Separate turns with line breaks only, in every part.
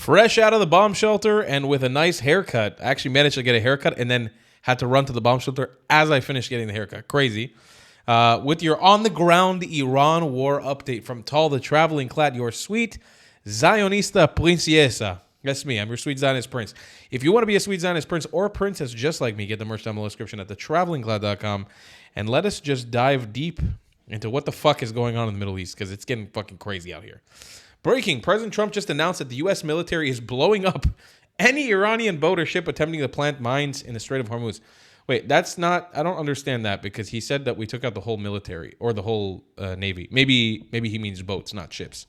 Fresh out of the bomb shelter and with a nice haircut. I actually managed to get a haircut and then had to run to the bomb shelter as I finished getting the haircut. Crazy. With your on-the-ground Iran war update from Tal the Traveling Clad, your sweet Zionista Princesa. That's me. I'm your sweet Zionist prince. If you want to be a sweet Zionist prince or princess just like me, get the merch down below the description at thetravelingclad.com and let us just dive deep into what the fuck is going on in the Middle East because it's getting fucking crazy out here. Breaking. President Trump just announced that the U.S. military is blowing up any Iranian boat or ship attempting to plant mines in the Strait of Hormuz. Wait, that's not... I don't understand that because he said that we took out the whole military or the whole Navy. Maybe he means boats, not ships.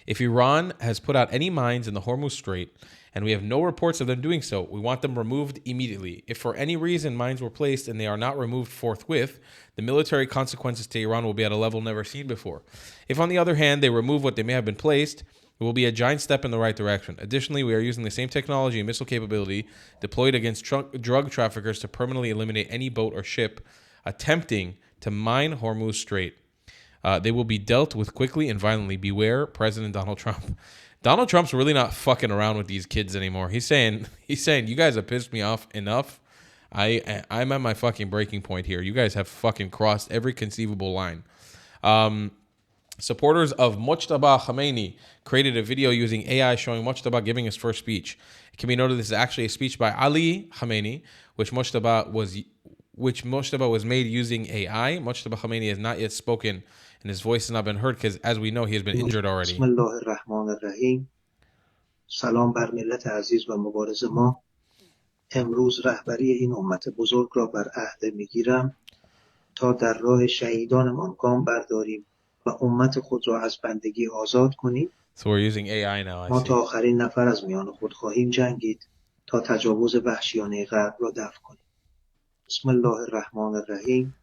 If Iran has put out any mines in the Hormuz Strait and we have no reports of them doing so, we want them removed immediately. If for any reason mines were placed and they are not removed forthwith, the military consequences to Iran will be at a level never seen before. If, on the other hand, they remove what they may have been placed, it will be a giant step in the right direction. Additionally, we are using the same technology and missile capability deployed against drug traffickers to permanently eliminate any boat or ship attempting to mine Hormuz Strait. They will be dealt with quickly and violently. Beware, President Donald Trump. Donald Trump's really not fucking around with these kids anymore. He's saying, you guys have pissed me off enough. I'm at my fucking breaking point here. You guys have fucking crossed every conceivable line. Supporters of Mojtaba Khamenei created a video using AI showing Mojtaba giving his first speech. It can be noted this is actually a speech by Ali Khamenei, which Mojtaba was made using AI. Mojtaba Khamenei has not yet spoken, and his voice has not been heard because, as we know, he has been injured already.
Bismillahirrahmanirrahim. سلام بر ملت عزیز و مبارز ما. امروز رهبری این امت بزرگ را بر عهده میگیرم تا در راه شهیدانمان گام برداریم و امت خود را از بندگی آزاد کنیم.
So we're using AI now.
ما تا آخرین نفر از میان خود خواهیم جنگید تا تجاوز وحشیانه غرب را دفع کنیم. بسم الله الرحمن الرحیم.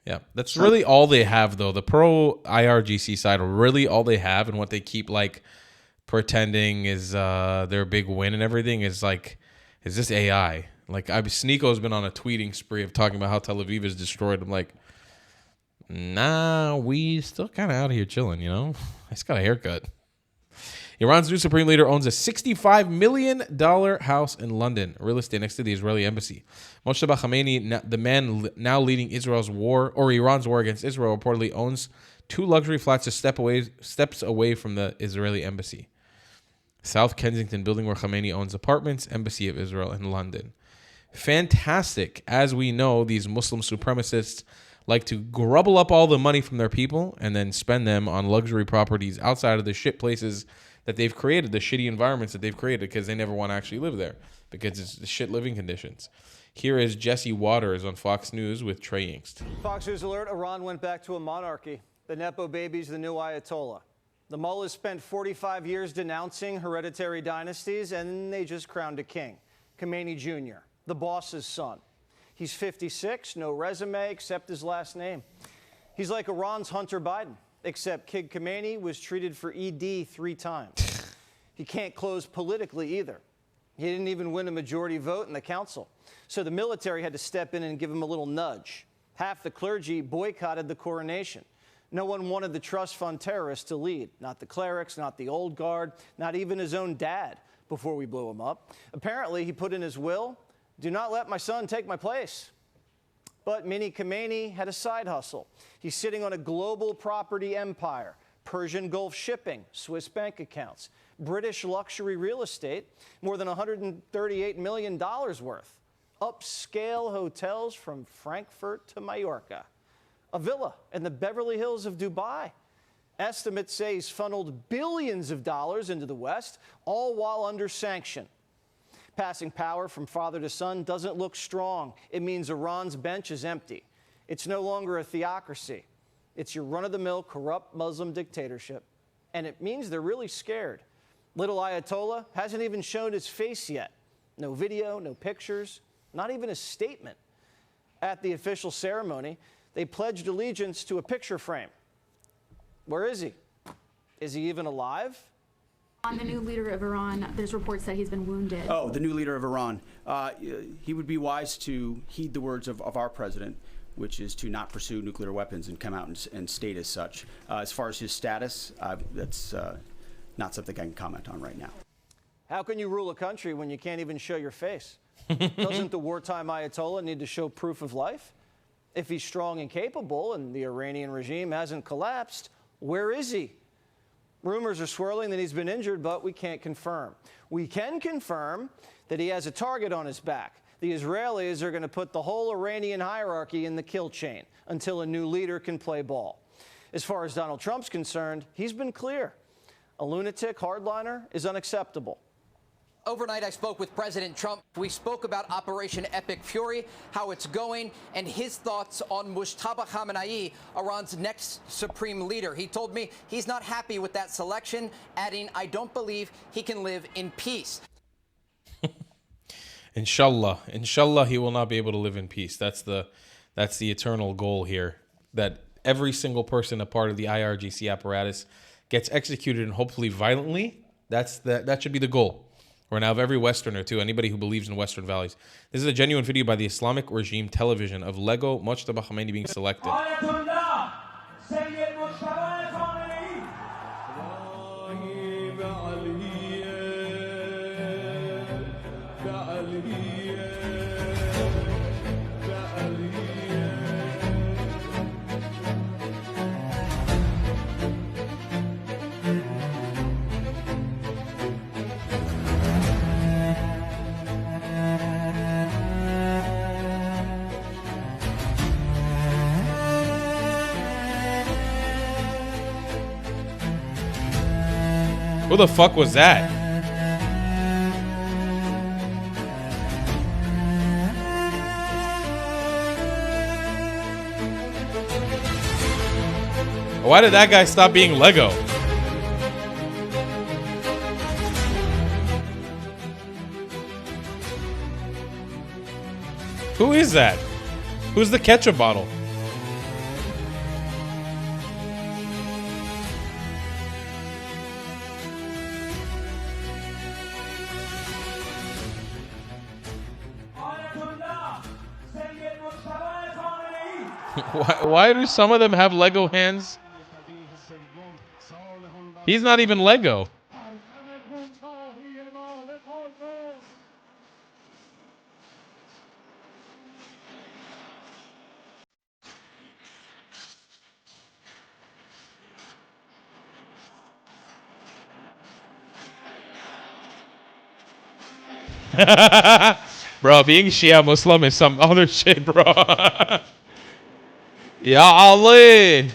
Yeah, that's really all they have, though. The pro IRGC side, really all they have, and what they keep like pretending is their big win and everything is this AI. Like, Sneako's been on a tweeting spree of talking about how Tel Aviv is destroyed. I'm like, nah, we still kind of out here chilling, you know? I just got a haircut. Iran's new supreme leader owns a $65 million house in London, real estate next to the Israeli embassy. Mojtaba Khamenei, the man now leading Iran's war against Israel, reportedly owns 2 luxury flats just steps away from the Israeli embassy. South Kensington building where Khamenei owns apartments, Embassy of Israel in London. Fantastic. As we know, these Muslim supremacists like to grubble up all the money from their people and then spend them on luxury properties outside of the shit places that they've created, the shitty environments that they've created because they never want to actually live there because it's the shit living conditions. Here is Jesse Waters on Fox News with Trey Yingst.
Fox News alert, Iran went back to a monarchy. The Nepo baby's the new Ayatollah. The mullahs spent 45 years denouncing hereditary dynasties, and they just crowned a king, Khamenei Jr., the boss's son. He's 56, no resume except his last name. He's like Iran's Hunter Biden, except Kid Khamenei was treated for ED 3 times. He can't close politically either. He didn't even win a majority vote in the council. So the military had to step in and give him a little nudge. Half the clergy boycotted the coronation. No one wanted the trust fund terrorists to lead. Not the clerics, not the old guard, not even his own dad before we blew him up. Apparently, he put in his will, do not let my son take my place. But Mini Khamenei had a side hustle. He's sitting on a global property empire, Persian Gulf shipping, Swiss bank accounts, British luxury real estate, more than $138 million worth, upscale hotels from Frankfurt to Mallorca, a villa in the Beverly Hills of Dubai. Estimates say he's funneled billions of dollars into the West, all while under sanction. Passing power from father to son doesn't look strong. It means Iran's bench is empty. It's no longer a theocracy. It's your run-of-the-mill corrupt Muslim dictatorship. And it means they're really scared. Little Ayatollah hasn't even shown his face yet. No video, no pictures, not even a statement. At the official ceremony, they pledged allegiance to a picture frame. Where is he? Is he even alive?
On the new leader of Iran, there's reports that he's been wounded.
Oh, the new leader of Iran. He would be wise to heed the words of our president, which is to not pursue nuclear weapons and come out and state as such. As far as his status, that's not something I can comment on right now.
How can you rule a country when you can't even show your face? Doesn't the wartime Ayatollah need to show proof of life? If he's strong and capable and the Iranian regime hasn't collapsed, where is he? Rumors are swirling that he's been injured, but we can't confirm. We can confirm that he has a target on his back. The Israelis are going to put the whole Iranian hierarchy in the kill chain until a new leader can play ball. As far as Donald Trump's concerned, he's been clear. A lunatic hardliner is unacceptable.
Overnight, I spoke with President Trump. We spoke about Operation Epic Fury, how it's going, and his thoughts on Mojtaba Khamenei, Iran's next supreme leader. He told me he's not happy with that selection, adding, I don't believe he can live in peace.
Inshallah. Inshallah, he will not be able to live in peace. That's the eternal goal here. That every single person a part of the IRGC apparatus gets executed, and hopefully violently. That should be the goal. Or now of every Westerner too, anybody who believes in Western values. This is a genuine video by the Islamic regime television of Lego Mojtaba Khamenei being selected.
Ayatollah,
Who the fuck was that? Why did that guy stop being Lego? Who is that? Who's the ketchup bottle? Why do some of them have Lego hands? He's not even Lego. Bro, being Shia Muslim is some other shit, bro. Ya Ali.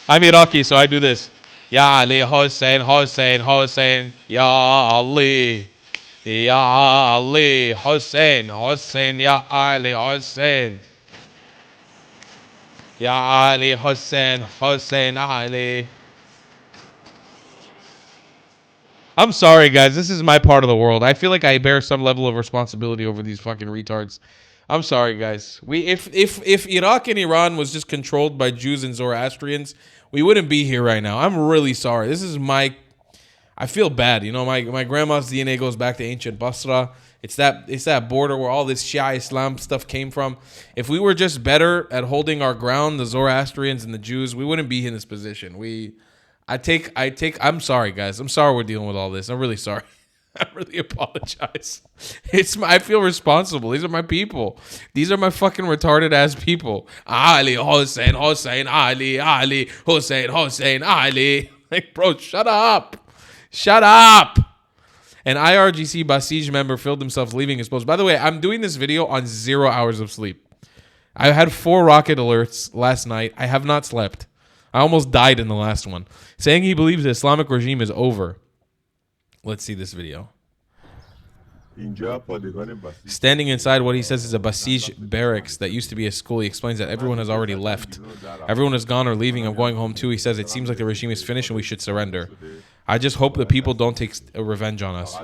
I'm Iraqi, so I do this. Ya Ali, Hussein, Hussein, Hussein. Ya Ali. Ya Ali, Hussein, Hussein. Ya Ali, Hussein. Ya Ali, Hussein, Hussein, Ali. I'm sorry, guys. This is my part of the world. I feel like I bear some level of responsibility over these fucking retards. I'm sorry, guys. If Iraq and Iran was just controlled by Jews and Zoroastrians, we wouldn't be here right now. I'm really sorry. This is I feel bad. You know, my grandma's DNA goes back to ancient Basra. It's that border where all this Shia Islam stuff came from. If we were just better at holding our ground, the Zoroastrians and the Jews, we wouldn't be in this position. I'm sorry, guys. I'm sorry we're dealing with all this. I'm really sorry. I really apologize. I feel responsible. These are my people. These are my fucking retarded ass people. Ali, Hussein, Hussein, Ali, Ali, Hussein, Hussein, Ali. Like, bro, shut up. Shut up. An IRGC Basij member filmed himself leaving his post. By the way, I'm doing this video on 0 hours of sleep. I had 4 rocket alerts last night. I have not slept. I almost died in the last one. Saying he believes the Islamic regime is over. Let's see this video. Standing inside what he says is a Basij barracks that used to be a school, he explains that everyone has already left. Everyone is gone or leaving. I'm going home too. He says it seems like the regime is finished and we should surrender. I just hope the people don't take a revenge on us.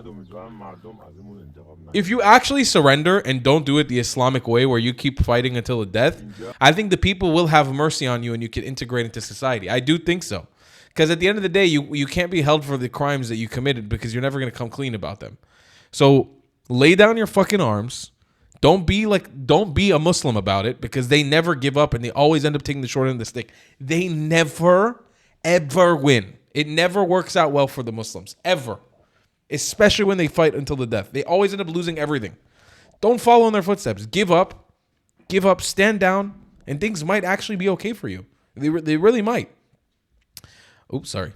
If you actually surrender and don't do it the Islamic way where you keep fighting until the death, I think the people will have mercy on you and you can integrate into society. I do think so. Because at the end of the day, you can't be held for the crimes that you committed because you're never going to come clean about them. So lay down your fucking arms. Don't be a Muslim about it because they never give up and they always end up taking the short end of the stick. They never, ever win. It never works out well for the Muslims, ever. Especially when they fight until the death. They always end up losing everything. Don't follow in their footsteps. Give up, stand down, and things might actually be okay for you. They really might. Oops, sorry.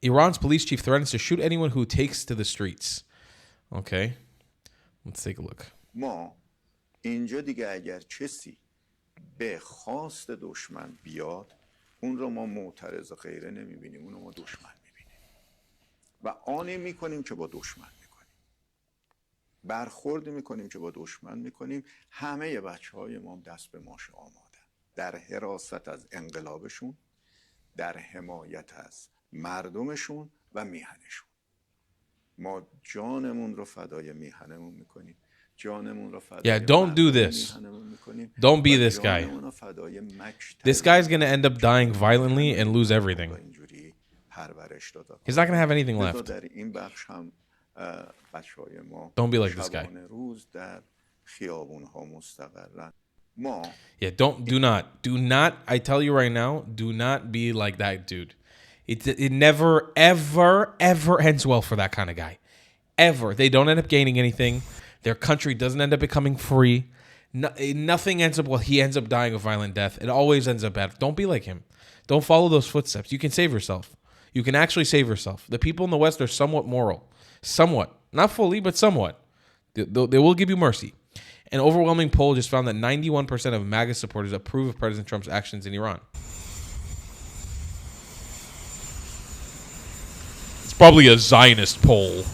Iran's police chief threatens to shoot anyone who takes to the streets. Okay. Let's take a look.
ما اینجا دیگه اگر کسی به خواست دشمن بیاد اون رو ما معترض و غیره نمیبینیم، اون رو ما دشمن میبینیم و آنی میکنیم که با دشمن میکنیم، برخورد میکنیم که با دشمن میکنیم. همه بچه های ما دست به ماش آمادن در حراست از انقلابشون، در حمایت از مردمشون و میهنشون. ما جانمون رو فدای میهنمون میکنیم. Yeah,
don't do this. Don't be this guy. This guy's going to end up dying violently and lose everything. He's not going to have anything left. Don't be like this guy. Yeah, do not, I tell you right now, do not be like that dude. It never, ever, ever ends well for that kind of guy. Ever. They don't end up gaining anything. Their country doesn't end up becoming free. Nothing ends up well. He ends up dying a violent death. It always ends up bad. Don't be like him. Don't follow those footsteps. You can save yourself. You can actually save yourself. The people in the West are somewhat moral. Somewhat. Not fully, but somewhat. They will give you mercy. An overwhelming poll just found that 91% of MAGA supporters approve of President Trump's actions in Iran. It's probably a Zionist poll.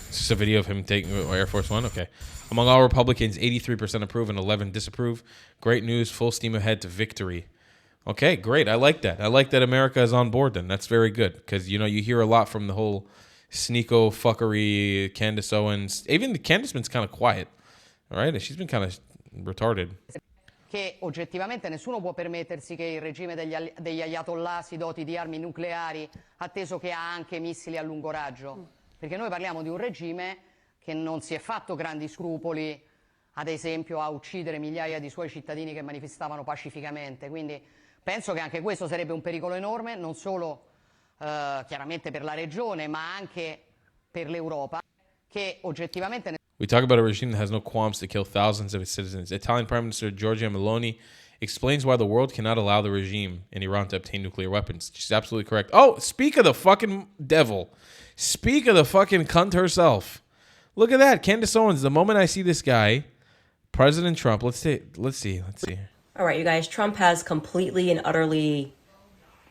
It's a video of him taking Air Force One. Okay. Among all Republicans, 83% approve and 11 disapprove. Great news. Full steam ahead to victory. Okay, great. I like that. I like that America is on board then. That's very good. Because, you know, you hear a lot from the whole Sneeko fuckery, Candace Owens. Even the Candace been kind of quiet. All right? She's been kind of retarded.
Che oggettivamente nessuno può permettersi che il regime degli Ayatollah si doti di armi nucleari, atteso che ha anche missili a lungo raggio. Perché noi parliamo di un regime che non si è fatto grandi scrupoli, ad esempio, a uccidere migliaia di suoi cittadini che manifestavano pacificamente. Quindi penso che anche questo sarebbe un pericolo enorme, non solo chiaramente per la regione, ma anche per l'Europa, che oggettivamente...
We talk about a regime that has no qualms to kill thousands of its citizens. Italian Prime Minister Giorgia Meloni explains why the world cannot allow the regime in Iran to obtain nuclear weapons. She's absolutely correct. Oh, speak of the fucking devil. Speak of the fucking cunt herself. Look at that. Candace Owens. The moment I see this guy, President Trump, let's see.
All right, you guys. Trump has completely and utterly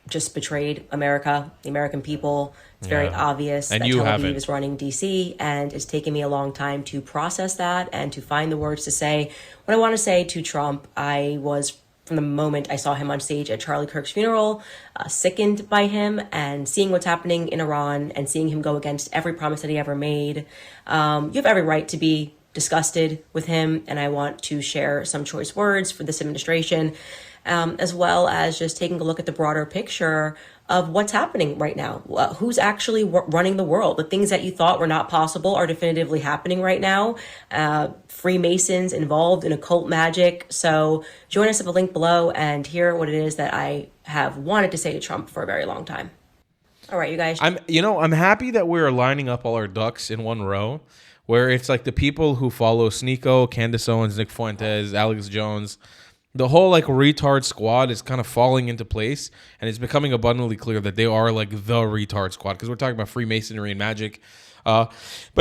just betrayed America, the American people. It's very obvious
and
that
Tel
Aviv is running DC, and it's taken me a long time to process that and to find the words to say what I want to say to Trump. I was, from the moment I saw him on stage at Charlie Kirk's funeral, sickened by him, and seeing what's happening in Iran and seeing him go against every promise that he ever made. You have every right to be disgusted with him, and I want to share some choice words for this administration, as well as just taking a look at the broader picture of what's happening right now. Who's actually running the world? The things that you thought were not possible are definitively happening right now. Freemasons involved in occult magic. So join us at the link below and hear what it is that I have wanted to say to Trump for a very long time. All right, you guys.
I'm happy that we're lining up all our ducks in one row, where it's like the people who follow Sneeko, Candace Owens, Nick Fuentes, Alex Jones. The whole like retard squad is kind of falling into place, and it's becoming abundantly clear that they are like the retard squad, because we're talking about Freemasonry and magic. But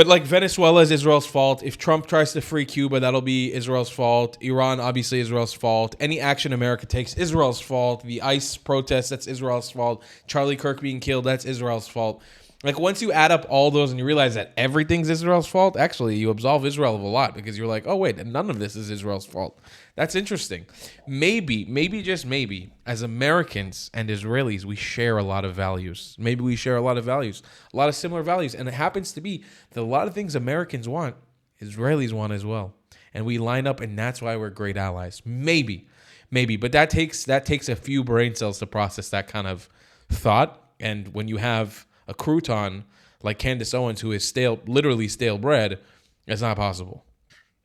like Venezuela is Israel's fault. If Trump tries to free Cuba, that'll be Israel's fault. Iran, obviously Israel's fault. Any action America takes, Israel's fault. The ICE protests, that's Israel's fault. Charlie Kirk being killed, that's Israel's fault. Like once you add up all those and you realize that everything's Israel's fault, actually you absolve Israel of a lot, because you're like, oh wait, none of this is Israel's fault. That's interesting. Maybe, just maybe, as Americans and Israelis, we share a lot of values. Maybe we share a lot of values, a lot of similar values. And it happens to be that a lot of things Americans want, Israelis want as well. And we line up, and that's why we're great allies. Maybe. But that takes a few brain cells to process that kind of thought. And when you have a crouton like Candace Owens, who is literally stale bread, it's not possible.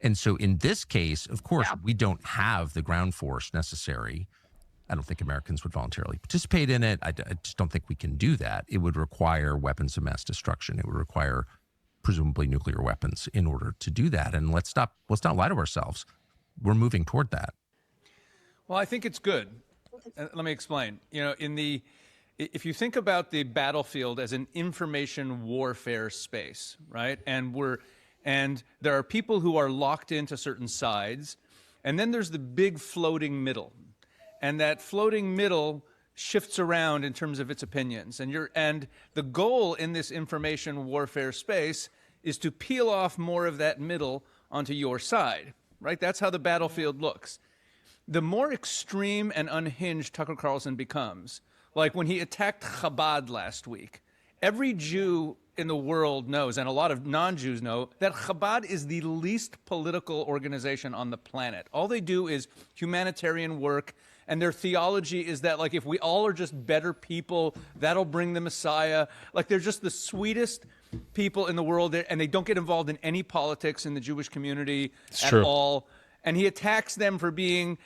And so in this case, of course, we don't have the ground force necessary. I don't think Americans would voluntarily participate in it. I just don't think we can do that. It would require weapons of mass destruction. It would require presumably nuclear weapons in order to do that. And let's not lie to ourselves. We're moving toward that.
Well, I think it's good. Let me explain. You know, if you think about the battlefield as an information warfare space, right? And there are people who are locked into certain sides, and then there's the big floating middle. And that floating middle shifts around in terms of its opinions. And the goal in this information warfare space is to peel off more of that middle onto your side, right? That's how the battlefield looks. The more extreme and unhinged Tucker Carlson becomes, like when he attacked Chabad last week, every Jew in the world knows, and a lot of non-Jews know, that Chabad is the least political organization on the planet. All they do is humanitarian work, and their theology is that, like, if we all are just better people, that'll bring the Messiah. Like, they're just the sweetest people in the world, and they don't get involved in any politics in the Jewish community at all. And he attacks them for being,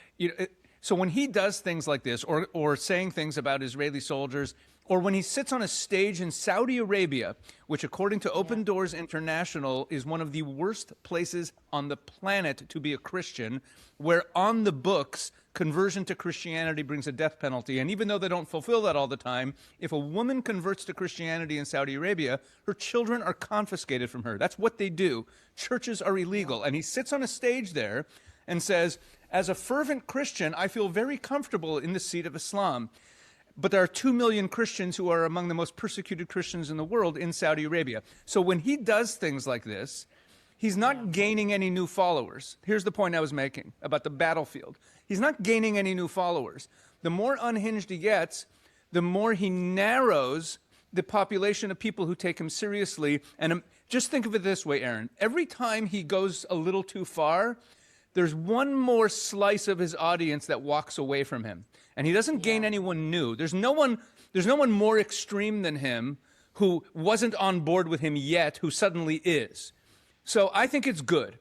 so when he does things like this, or saying things about Israeli soldiers, or when he sits on a stage in Saudi Arabia, which according to Open Doors International is one of the worst places on the planet to be a Christian, where on the books, conversion to Christianity brings a death penalty. And even though they don't fulfill that all the time, if a woman converts to Christianity in Saudi Arabia, her children are confiscated from her. That's what they do. Churches are illegal. And he sits on a stage there and says, as a fervent Christian, I feel very comfortable in the seat of Islam. But there are 2 million Christians who are among the most persecuted Christians in the world in Saudi Arabia. So when he does things like this, he's not gaining any new followers. Here's the point I was making about the battlefield. He's not gaining any new followers. The more unhinged he gets, the more he narrows the population of people who take him seriously. And just think of it this way, Aaron. Every time he goes a little too far, there's one more slice of his audience that walks away from him. And he doesn't gain anyone new. There's no one more extreme than him who wasn't on board with him yet, who suddenly is. So I think it's good.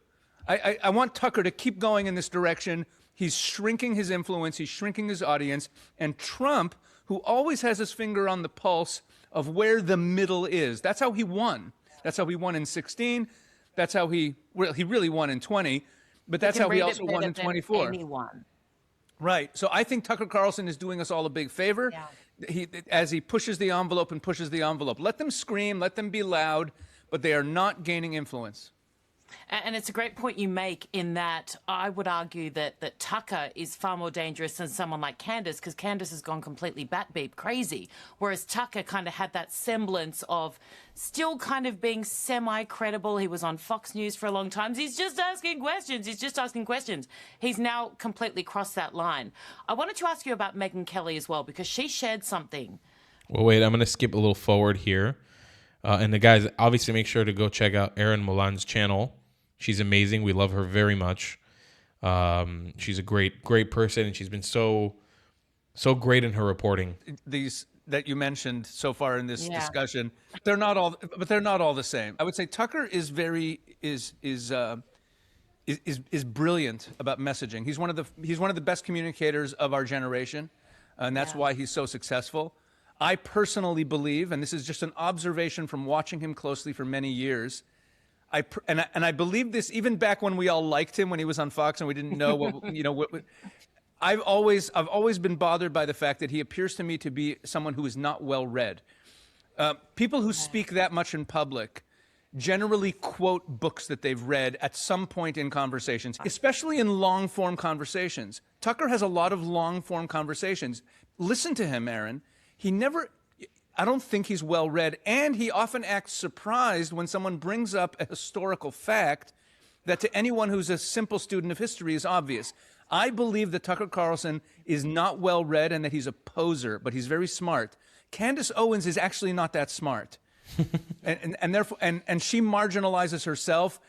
I want Tucker to keep going in this direction. He's shrinking his influence. He's shrinking his audience. And Trump, who always has his finger on the pulse of where the middle is. That's how he won. That's how he won in 16. That's how he really won in 20. But that's how he also won in 24.
Anyone.
Right. So I think Tucker Carlson is doing us all a big favor as he pushes the envelope and pushes the envelope. Let them scream, let them be loud, but they are not gaining influence.
And it's a great point you make in that I would argue that Tucker is far more dangerous than someone like Candace, because Candace has gone completely bat beep crazy, whereas Tucker kind of had that semblance of still kind of being semi-credible. He was on Fox News for a long time. He's just asking questions. He's now completely crossed that line. I wanted to ask you about Megyn Kelly as well, because she shared something.
Well, wait, I'm going to skip a little forward here. And the guys, obviously make sure to go check out Erin Molan's channel. She's amazing. We love her very much. She's a great person, and she's been so great in her reporting.
These that you mentioned so far in this discussion, they're not all the same. I would say Tucker is brilliant about messaging. He's one of the best communicators of our generation, and that's why he's so successful. I personally believe, and this is just an observation from watching him closely for many years, I believe this even back when we all liked him when he was on Fox and we didn't know what I've always been bothered by the fact that he appears to me to be someone who is not well read. People who speak that much in public generally quote books that they've read at some point in conversations, especially in long-form conversations. Tucker has a lot of long-form conversations. Listen to him, Aaron. I don't think he's well read, and he often acts surprised when someone brings up a historical fact that to anyone who's a simple student of history is obvious. I believe that Tucker Carlson is not well read and that he's a poser, but he's very smart. Candace Owens is actually not that smart. and therefore she marginalizes herself.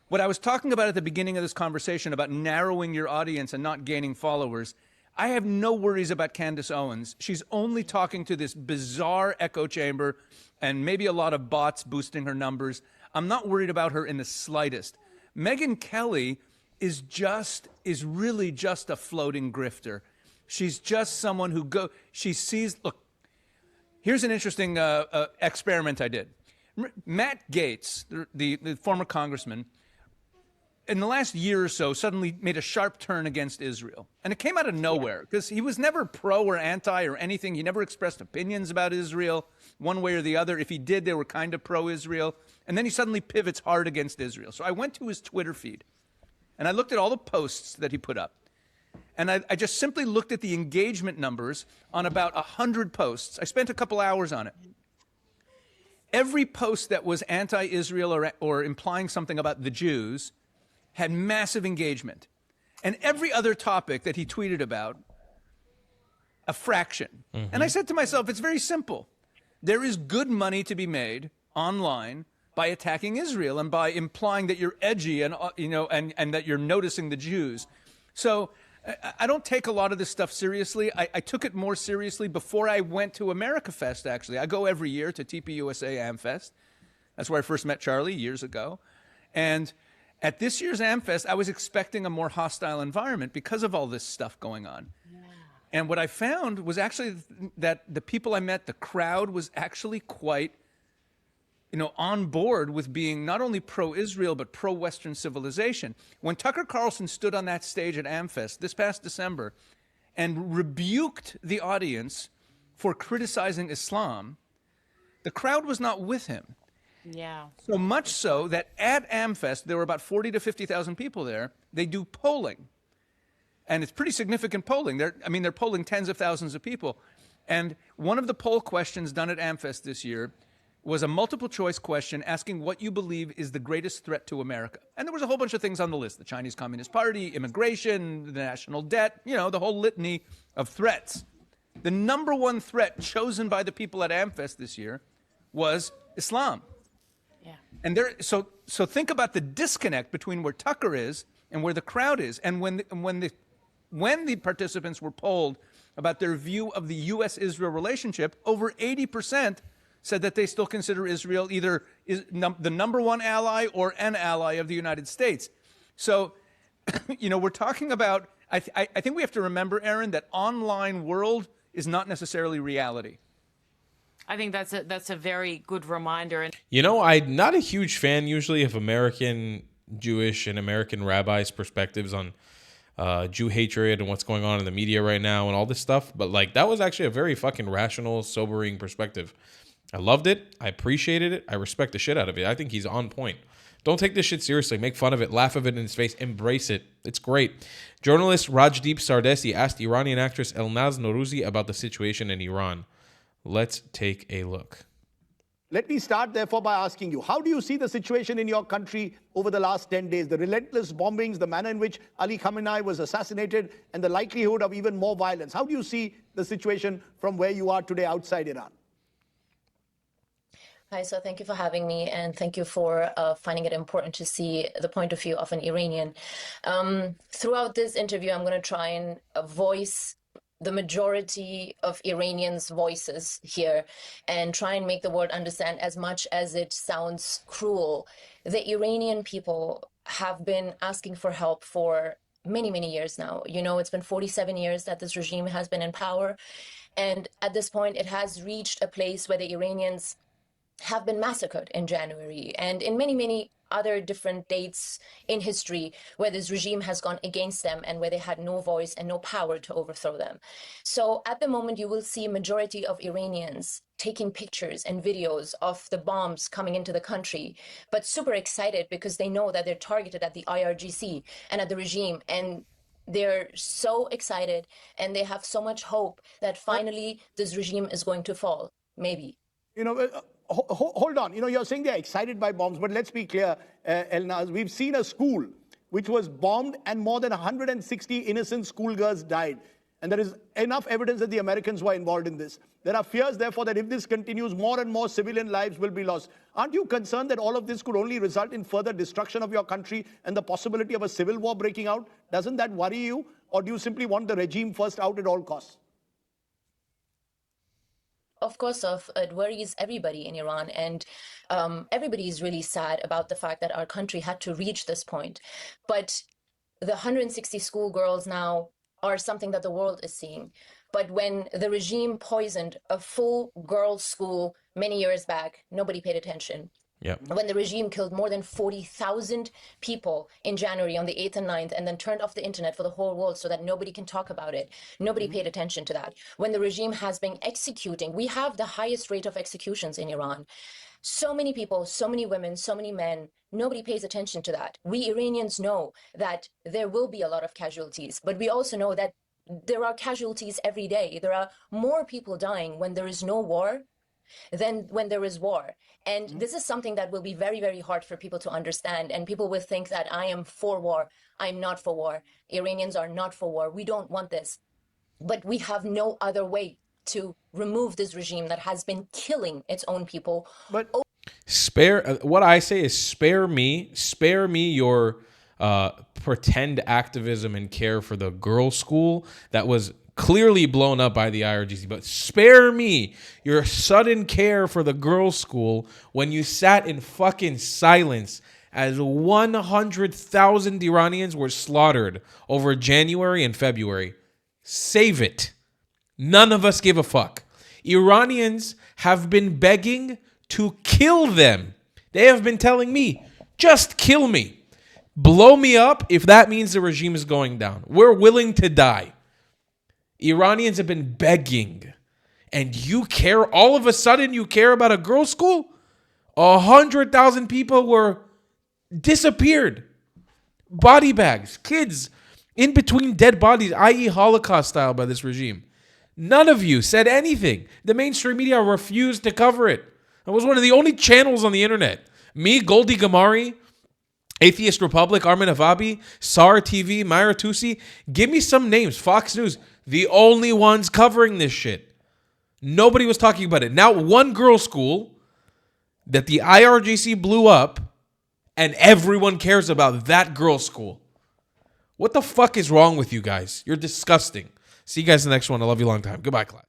What I was talking about at the beginning of this conversation about narrowing your audience and not gaining followers, I have no worries about Candace Owens. She's only talking to this bizarre echo chamber and maybe a lot of bots boosting her numbers. I'm not worried about her in the slightest. Megyn Kelly is really just a floating grifter. She's just someone who she sees, look, here's an interesting experiment I did. Matt Gaetz, the former congressman, in the last year or so, suddenly made a sharp turn against Israel. And it came out of nowhere because he was never pro or anti or anything. He never expressed opinions about Israel one way or the other. If he did, they were kind of pro-Israel. And then he suddenly pivots hard against Israel. So I went to his Twitter feed and I looked at all the posts that he put up. And I just simply looked at the engagement numbers on about 100 posts. I spent a couple hours on it. Every post that was anti-Israel or implying something about the Jews had massive engagement. And every other topic that he tweeted about, a fraction. Mm-hmm. And I said to myself, it's very simple. There is good money to be made online by attacking Israel and by implying that you're edgy and and that you're noticing the Jews. So I don't take a lot of this stuff seriously. I took it more seriously before I went to America Fest, actually. I go every year to TPUSA AmFest. That's where I first met Charlie years ago. And at this year's AmFest, I was expecting a more hostile environment because of all this stuff going on. Yeah. And what I found was actually that the people I met, the crowd was actually quite, on board with being not only pro-Israel, but pro-Western civilization. When Tucker Carlson stood on that stage at AmFest this past December and rebuked the audience for criticizing Islam, the crowd was not with him.
Yeah.
So much so that at AmFest, there were about 40 to 50,000 people there. They do polling. And it's pretty significant polling. They're polling tens of thousands of people. And one of the poll questions done at AmFest this year was a multiple choice question asking what you believe is the greatest threat to America. And there was a whole bunch of things on the list: the Chinese Communist Party, immigration, the national debt, the whole litany of threats. The number one threat chosen by the people at AmFest this year was Islam.
Yeah.
And so think about the disconnect between where Tucker is and where the crowd is. And when the participants were polled about their view of the U.S.-Israel relationship, over 80% said that they still consider Israel either the number one ally or an ally of the United States. So, we're talking about, I think we have to remember, Aaron, that online world is not necessarily reality.
I think that's a very good reminder. And
I'm not a huge fan usually of American Jewish and American rabbis' perspectives on Jew hatred and what's going on in the media right now and all this stuff. But that was actually a very fucking rational, sobering perspective. I loved it. I appreciated it. I respect the shit out of it. I think he's on point. Don't take this shit seriously. Make fun of it. Laugh at it in his face. Embrace it. It's great. Journalist Rajdeep Sardesi asked Iranian actress Elnaz Norouzi about the situation in Iran. Let's take a look.
Let me start, therefore, by asking you, how do you see the situation in your country over the last 10 days? The relentless bombings, the manner in which Ali Khamenei was assassinated, and the likelihood of even more violence. How do you see the situation from where you are today outside Iran?
Hi, so thank you for having me, and thank you for finding it important to see the point of view of an Iranian. Throughout this interview, I'm going to try and voice the majority of Iranians' voices here and try and make the world understand, as much as it sounds cruel. The Iranian people have been asking for help for many, many years now. It's been 47 years that this regime has been in power. And at this point, it has reached a place where the Iranians have been massacred in January and in many, many other different dates in history where this regime has gone against them and where they had no voice and no power to overthrow them. So at the moment, you will see a majority of Iranians taking pictures and videos of the bombs coming into the country, but super excited because they know that they're targeted at the IRGC and at the regime. And they're so excited and they have so much hope that finally this regime is going to fall, maybe.
Hold on. You're saying they're excited by bombs, but let's be clear, Elnaz. We've seen a school which was bombed and more than 160 innocent schoolgirls died. And there is enough evidence that the Americans were involved in this. There are fears, therefore, that if this continues, more and more civilian lives will be lost. Aren't you concerned that all of this could only result in further destruction of your country and the possibility of a civil war breaking out? Doesn't that worry you? Or do you simply want the regime first out at all costs?
Of course, it worries everybody in Iran, and everybody is really sad about the fact that our country had to reach this point. But the 160 schoolgirls now are something that the world is seeing. But when the regime poisoned a full girls' school many years back, nobody paid attention.
Yep.
When the regime killed more than 40,000 people in January on the 8th and 9th and then turned off the internet for the whole world so that nobody can talk about it, nobody paid attention to that. When the regime has been executing, we have the highest rate of executions in Iran. So many people, so many women, so many men, nobody pays attention to that. We Iranians know that there will be a lot of casualties, but we also know that there are casualties every day. There are more people dying when there is no war than when there is war. And this is something that will be very, very hard for people to understand. And people will think that I am for war. I'm not for war. Iranians are not for war. We don't want this. But we have no other way to remove this regime that has been killing its own people.
But
what I say is spare me your pretend activism and care for the girls' school that was clearly blown up by the IRGC, but spare me your sudden care for the girls' school when you sat in fucking silence as 100,000 Iranians were slaughtered over January and February. Save it. None of us give a fuck. Iranians have been begging to kill them. They have been telling me, just kill me. Blow me up if that means the regime is going down. We're willing to die. Iranians have been begging. And you care, all of a sudden you care about a girls' school? 100,000 people were disappeared. Body bags, kids in between dead bodies, i.e. Holocaust style by this regime. None of you said anything. The mainstream media refused to cover it. It was one of the only channels on the internet. Me, Goldie Gamari, Atheist Republic, Armin Avabi, SAR TV, Myra Tusi. Give me some names. Fox News. The only ones covering this shit. Nobody was talking about it. Now one girls' school that the IRGC blew up and everyone cares about that girls' school. What the fuck is wrong with you guys? You're disgusting. See you guys in the next one. I love you long time. Goodbye, class.